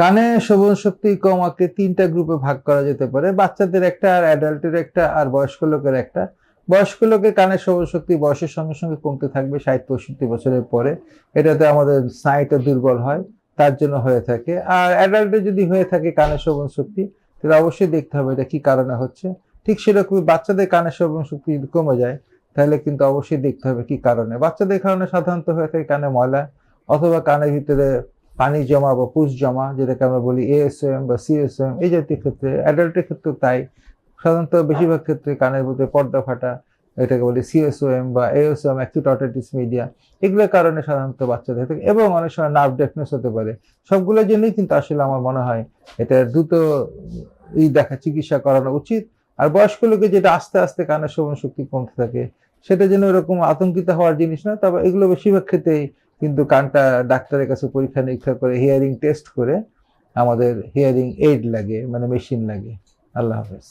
কানে শ্রবণ শক্তি কমাকে ৩টা গ্রুপে ভাগ করা যেতে পারে। বাচ্চাদের একটা, আর অ্যাডাল্টের একটা, আর বয়স্ক লোকের একটা। বয়স্ক লোকের কানের শ্রবণ শক্তি বয়সের সঙ্গে, সঙ্গে কমতে থাকবে ৬০-৬৫ বছরের পরে। এটাতে আমাদের স্নায়ুটা দুর্বল হয়, তার জন্য হয়ে থাকে। আর অ্যাডাল্টের যদি হয়ে থাকে কানের শ্রবণ শক্তি, তাহলে অবশ্যই দেখতে হবে এটা কি কারণে হচ্ছে। ঠিক সেরকমই বাচ্চাদের কানের শ্রবণ শক্তি যদি কমে যায়, তাহলে কিন্তু অবশ্যই দেখতে হবে কি কারণে। বাচ্চাদের কারণে সাধারণত হয়ে থাকে কানে ময়লা, অথবা কানের ভিতরে পানি জমা বা পুষ জমা, যেটাকে আমরা বলি এএসএম বা সিএসএম, এই জাতীয় ক্ষেত্রে। অ্যাডাল্টের ক্ষেত্রেও তাই। সাধারণত বেশিরভাগ ক্ষেত্রে কানের মধ্যে পর্দা ফাটা, এটাকে বলি সিএসওএম বা এএসএম, অ্যাকিউট অটিটিস মিডিয়া, এগুলোর কারণে সাধারণত বাচ্চাদের থাকে। এবং অনেক সময় নার্ভ ডেফনেস হতে পারে। সবগুলোর জন্যই কিন্তু আসলে আমার মনে হয় এটা দ্রুত চিকিৎসা করানো উচিত। আর বয়স্ক লোকে যেটা আস্তে আস্তে কানের শ্রবণ শক্তি কমতে থাকে, সেটা যেন এরকম আতঙ্কিত হওয়ার জিনিস না। তবে এগুলো বেশিরভাগ ক্ষেত্রেই কিন্তু কানটা ডাক্তারের কাছে পরীক্ষা নিরীক্ষা করে, হিয়ারিং টেস্ট করে আমাদের হিয়ারিং এইড লাগে, মানে মেশিন লাগে। আল্লাহ হাফেজ।